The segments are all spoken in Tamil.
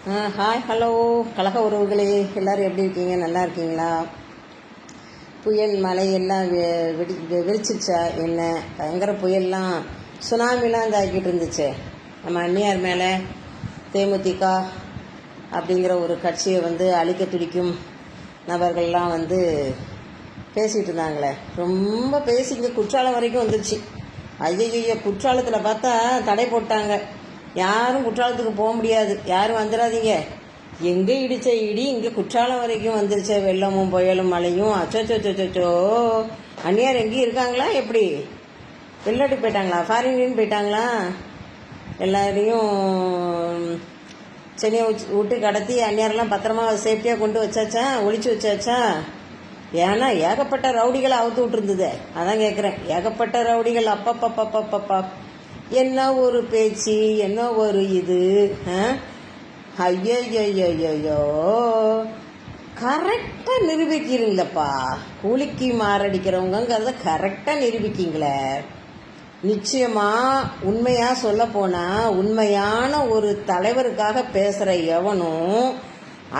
ஹாய் ஹலோ கழக உறவுகளே, எல்லோரும் எப்படி இருக்கீங்க? நல்லா இருக்கீங்களா? புயல் மழை எல்லாம் விரிச்சிருச்சா? என்ன பயங்கர புயல்லாம் சுனாமிலாம் தாக்கிட்டு இருந்துச்சு. நம்ம அந்நியார் மேலே தேமுதிக அப்படிங்கிற ஒரு கட்சியை அழிக்க துடிக்கும் நபர்கள்லாம் பேசிகிட்டு இருந்தாங்களே. ரொம்ப பேசி இங்கே குற்றாலம் வரைக்கும் வந்துருச்சு. ஐயய்ய, குற்றாலத்தில் பார்த்தா தடை போட்டாங்க. யாரும் குற்றாலத்துக்கு போக முடியாது, யாரும் வந்துடாதீங்க. எங்கே இடித்த இடி இங்கே குற்றாலம் வரைக்கும் வந்துருச்சே. வெள்ளமும் புயலும் மழையும். அச்சோச்சோச்சோச்சோ, அந்நியார் எங்கேயும் இருக்காங்களா? எப்படி வெளிநாட்டுக்கு போயிட்டாங்களா? ஃபாரின் போயிட்டாங்களா? எல்லாரையும் சென்னையை விட்டு கடத்தி அந்நியாரெல்லாம் பத்திரமா சேஃப்டியாக கொண்டு வச்சாச்சா, ஒழிச்சு வச்சாச்சா? ஏன்னா ஏகப்பட்ட ரவுடிகளை அவுத்து விட்டுருந்தது. அதான் கேட்குறேன், ஏகப்பட்ட ரவுடிகள். அப்பப்பப்பப்பப்பா, என்ன ஒரு பேச்சு, என்ன ஒரு இது. ஐயோ, கரெக்டாக நிரூபிக்கிறீங்களப்பா. கூலிக்கு மாரடிக்கிறவங்கிறத கரெக்டாக நிரூபிக்கிங்களே. நிச்சயமாக உண்மையாக சொல்ல போனால், உண்மையான ஒரு தலைவருக்காக பேசுகிற எவனும்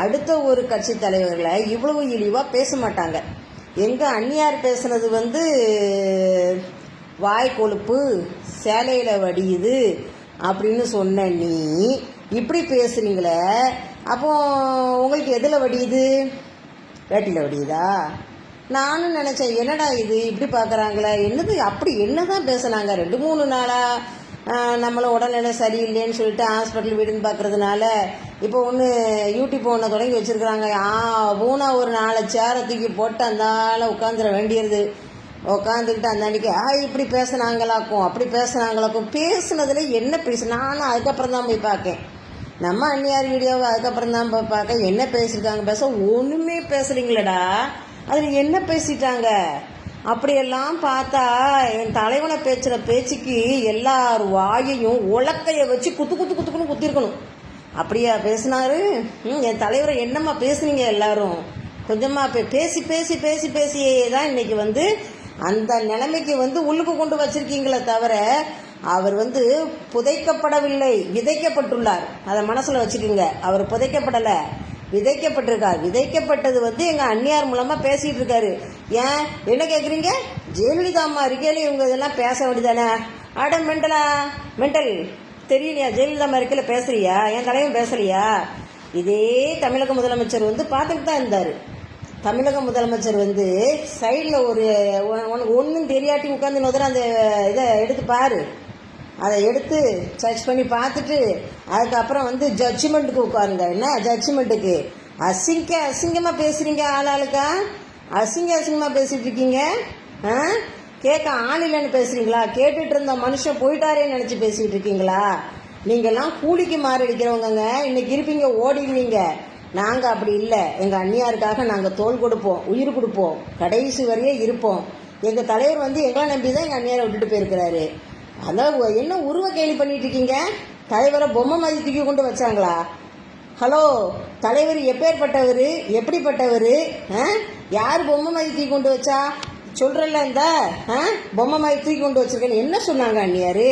அடுத்த ஒரு கட்சி தலைவர்களை இவ்வளவு இழிவாக பேச மாட்டாங்க. எங்கள் அந்நியார் பேசுனது வாய் கொழுப்பு சேலையில் வடியுது அப்படின்னு சொன்ன நீ இப்படி பேசுகிறீங்களே. அப்போ உங்களுக்கு எதில் வடியுது? வேட்டியில் வடியுதா? நானும் நினச்சேன், என்னடா இது இப்படி பார்க்குறாங்களே, என்னது அப்படி என்ன தான் பேசுனாங்க? 2-3 நாளாக நம்மளை உடல்நிலை சரியில்லைன்னு சொல்லிட்டு ஹாஸ்பிட்டல் வீடுன்னு பார்க்குறதுனால இப்போ ஒன்று யூடியூப் ஒன்று தொடங்கி வச்சுருக்குறாங்க. பூனா ஒரு 4 சேரை தூக்கி போட்டு அந்தால உட்காந்துட வேண்டியது. உட்காந்துக்கிட்டு அந்த அன்றைக்கி இப்படி பேசுனாங்களாக்கும், அப்படி பேசுனாங்களாக்கும். பேசுனதில் என்ன பேசு? நானும் அதுக்கப்புறம் தான் போய் பார்க்கேன். நம்ம அந்நியார் வீடியோவை அதுக்கப்புறம் தான் போய் பார்க்க என்ன பேசியிருக்காங்க. ஒன்றுமே பேசுகிறீங்களடா, அதில் என்ன பேசிட்டாங்க? அப்படியெல்லாம் பார்த்தா என் தலைவனை பேசுகிற பேச்சுக்கு எல்லார் வாயையும் உலக்கையை வச்சு குத்துக்குன்னு குத்திருக்கணும். அப்படியா பேசினாரு? என் தலைவரை என்னம்மா பேசுனீங்க? எல்லாரும் கொஞ்சமாக பேசி பேசி பேசி பேசியே தான் இன்னைக்கு அந்த நிலைமைக்கு உள்ளுக்கு கொண்டு வச்சிருக்கீங்களே தவிர, அவர் புதைக்கப்படவில்லை, விதைக்கப்பட்டுள்ளார். அதை மனசில் வச்சுக்கோங்க. அவர் புதைக்கப்படலை, விதைக்கப்பட்டிருக்கார். விதைக்கப்பட்டது எங்கள் அந்நியார் மூலமாக பேசிகிட்டு இருக்காரு. ஏன் என்ன கேட்குறீங்க? ஜெயலலிதா அம்மா இருக்கையில இவங்க இதெல்லாம் பேச வேண்டியதானே? அட மெண்டல் தெரியலையா? ஜெயலலிதா அம்மா இருக்கையில் பேசுறியா? என் தலைவன் பேசலையா? இதே தமிழக முதலமைச்சர் பார்த்துட்டு தான் இருந்தார். தமிழக முதலமைச்சர் சைடில் உனக்கு ஒன்றும் தெரியாட்டி உட்காந்து நோதுற அந்த இதை எடுத்து பாரு. அதை எடுத்து சர்ச் பண்ணி பார்த்துட்டு அதுக்கப்புறம் ஜட்ஜ்மெண்ட்டுக்கு உட்காருங்க. என்ன ஜட்ஜ்மெண்ட்டுக்கு? அசிங்கமாக பேசுகிறீங்க. ஆளாளுக்கா அசிங்கமாக பேசிகிட்டு இருக்கீங்க. கேட்க ஆள் இல்லைன்னு பேசுகிறீங்களா? கேட்டுட்டு இருந்த மனுஷன் போயிட்டாரேன்னு நினச்சி பேசிகிட்டு இருக்கீங்களா? நீங்கள்லாம் கூலிக்கு மாரடிக்கிறவங்க. இன்னைக்கு இருப்பீங்க, ஓடிடுவீங்க. நாங்கள் அப்படி இல்லை. எங்கள் அந்நியாருக்காக நாங்கள் தோள் கொடுப்போம், உயிர் கொடுப்போம், கடைசி வரையே இருப்போம். எங்கள் தலைவர் எங்களை நம்பி தான் எங்கள் அந்நியாரை விட்டுட்டு போயிருக்கிறாரு. அதான் என்ன உருவ கேலி பண்ணிட்டு இருக்கீங்க? தலைவரை பொம்மை மாதிரி தூக்கி கொண்டு வச்சாங்களா? ஹலோ, தலைவர் எப்பேற்பட்டவர், எப்படிப்பட்டவர்? யார் பொம்மை மாதிரி தூக்கி கொண்டு வச்சா? சொல்கிறல்ல, இந்த பொம்மை மாதிரி தூக்கி கொண்டு வச்சிருக்கேன்னு என்ன சொன்னாங்க அந்நியார்?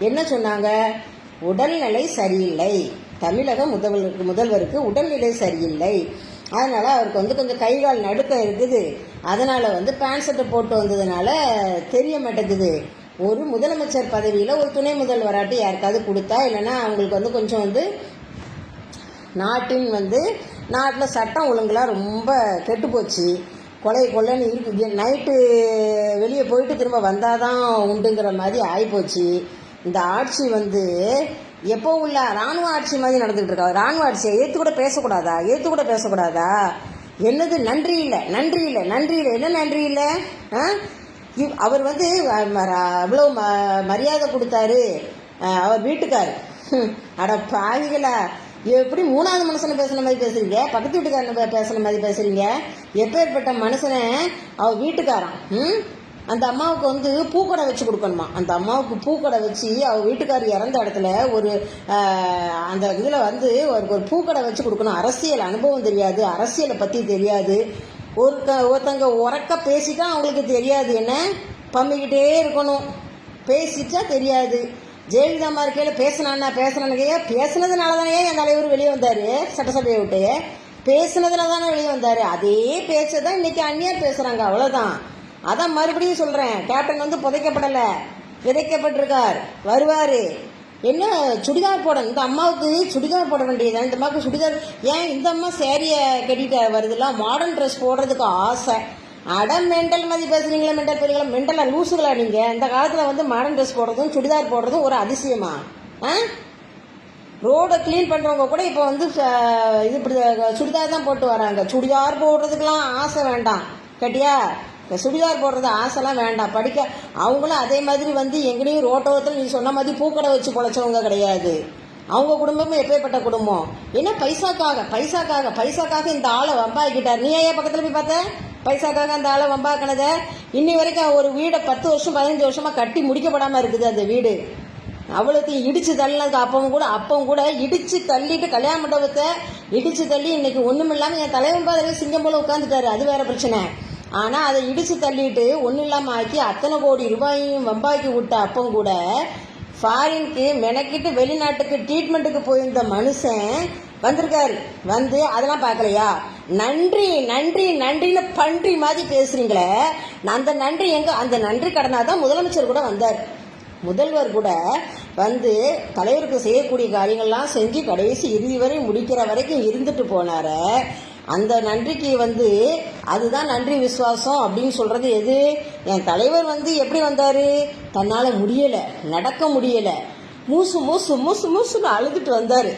என்ன சொன்னாங்க? உடல்நிலை சரியில்லை, தமிழக முதல்வருக்கு உடல்நிலை சரியில்லை, அதனால் அவருக்கு கொஞ்சம் கை கால் நடுக்கம் இருக்குது, அதனால் பேண்ட் சட்டை போட்டு வந்ததுனால தெரிய மாட்டேங்குது. ஒரு முதலமைச்சர் பதவியில் ஒரு துணை முதல்வராட்டி யாருக்காவது கொடுத்தா, இல்லைன்னா அவங்களுக்கு கொஞ்சம் நாட்டின் நாட்டில் சட்டம் ஒழுங்குலாம் ரொம்ப கெட்டு போச்சு, கொள்ளைன்னு இருக்கு. நைட்டு வெளியே போயிட்டு திரும்ப வந்தால் தான் உண்டுங்கிற மாதிரி ஆகிப்போச்சு. இந்த ஆட்சி எப்போ உள்ள இராணுவ ஆட்சி மாதிரி நடந்துகிட்டு இருக்கா. இராணுவ ஆட்சியை ஏற்று கூட பேசக்கூடாதா? என்னது நன்றி இல்லை? என்ன நன்றி இல்லை? அவர் அவ்வளோ மரியாதை கொடுத்தாரு அவர் வீட்டுக்கார். அட பாவிகளா, எப்படி 3வது மனுஷனை பேசுன மாதிரி பேசுறீங்க? பக்கத்து வீட்டுக்காரனை பேசுன மாதிரி பேசுறீங்க? எப்பேற்பட்ட மனுஷனை அவர் வீட்டுக்காரன். அந்த அம்மாவுக்கு பூக்கடை வச்சு கொடுக்கணுமா? அந்த அம்மாவுக்கு பூக்கடை வச்சு அவர் வீட்டுக்காரர் இறந்த இடத்துல அந்த இதில் ஒரு பூக்கடை வச்சு கொடுக்கணும். அரசியல் அனுபவம் தெரியாது, அரசியலை பற்றி தெரியாது. ஒருத்தங்க உறக்க பேசிட்டா அவங்களுக்கு தெரியாது, என்ன பம்மிக்கிட்டே இருக்கணும், பேசிட்டா தெரியாது. ஜெயலலிதா இருக்கையில் பேசுனதுனால தானே என் தலைவர் வெளியே வந்தார், சட்டசபையை விட்டு பேசுனதுல தானே வெளியே வந்தார். அதே பேச்சை தான் இன்னைக்கு அந்நியார் பேசுகிறாங்க, அவ்வளோதான். அதான் மறுபடியும் சொல்கிறேன், கேப்டன் வந்து புதைக்கப்படலை, விதைக்கப்பட்டிருக்கார், வருவார். என்ன சுடிதார் போட, இந்த அம்மாவுக்கு சுடிதார் போட வேண்டியது, இந்த அம்மாவுக்கு சுடிதார் ஏன், இந்த அம்மா சேரீயை கட்டிட்டு வருதுல்ல, மாடர்ன் ட்ரெஸ் போடுறதுக்கு ஆசை. அட மெண்டல் மாதிரி பேசுறீங்களா, மெண்டல் பெரியங்களா, மெண்டலா லூசுகளா நீங்கள். இந்த காலத்தில் வந்து மாடர்ன் ட்ரெஸ் போடுறதும் சுடிதார் போடுறதும் ஒரு அதிசயமா? ரோடை க்ளீன் பண்ணுறவங்க கூட இப்போ வந்து இது இப்படி சுடிதார் தான் போட்டு வராங்க. சுடிதார் போடுறதுக்கெலாம் ஆசை வேண்டாம், கட்டியா? சுடிதார் போடுறது ஆசைலாம் வேண்டாம். படிக்க அவங்களும் அதே மாதிரி வந்து எங்கேயும் ரோட்டோரத்தில் நீ சொன்ன மாதிரி பூக்கடை வச்சு பொழைச்சவங்க கிடையாது. அவங்க குடும்பமும் எப்பேற்பட்ட குடும்பம். என்ன பைசாக்காக இந்த ஆளை வம்பாக்கிட்டார். நீ ஏன் பக்கத்தில் போய் பார்த்த? பைசாக்காக அந்த ஆளை வம்பாக்கினத இன்னி வரைக்கும் ஒரு வீடை 10 வருஷம் 15 வருஷமாக கட்டி முடிக்கப்படாமல் இருக்குது அந்த வீடு. அவ்வளோத்தையும் இடித்து தள்ளினதுக்கு அப்பவும் கூட இடித்து தள்ளிட்டு கல்யாண மண்டபத்தை இடித்து தள்ளி இன்னைக்கு ஒன்றும் இல்லாமல் என் தலைவன் பாதையில் சிங்கம் போல உட்காந்துட்டாரு, அது வேற பிரச்சனை. ஆனால் அதை இடித்து தள்ளிட்டு ஒன்றும் இல்லாமல் ஆக்கி அத்தனை கோடி ரூபாயும் வம்பாக்கி விட்ட அப்பவும் கூட ஃபாரினுக்கு மெனக்கிட்டு வெளிநாட்டுக்கு ட்ரீட்மெண்ட்டுக்கு போயிருந்த மனுஷன் வந்திருக்காரு. வந்து அதெல்லாம் பார்க்கலையா? நன்றி நன்றி நன்றின்னு பன்றி மாதிரி பேசுறீங்களே, அந்த நன்றி எங்க? அந்த நன்றி கடனாக தான் முதலமைச்சர் கூட வந்தார். முதல்வர் கூட வந்து தலைவருக்கு செய்யக்கூடிய காரியங்கள்லாம் செஞ்சு கடைசி இறுதி வரை முடிக்கிற வரைக்கும் இருந்துட்டு போனார. அந்த நன்றிக்கு வந்து அதுதான் நன்றி விசுவாசம் அப்படின்னு சொல்றது எது? என் தலைவர் வந்து எப்படி வந்தாரு? தன்னால முடியலை, நடக்க முடியலை, மூசுன்னு அழுதுட்டு வந்தாரு.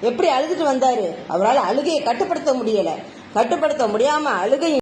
எப்படி அழுதுட்டு வந்தாரு? அவரால் அழுகையை கட்டுப்படுத்த முடியலை. கட்டுப்படுத்த முடியாம அழுகை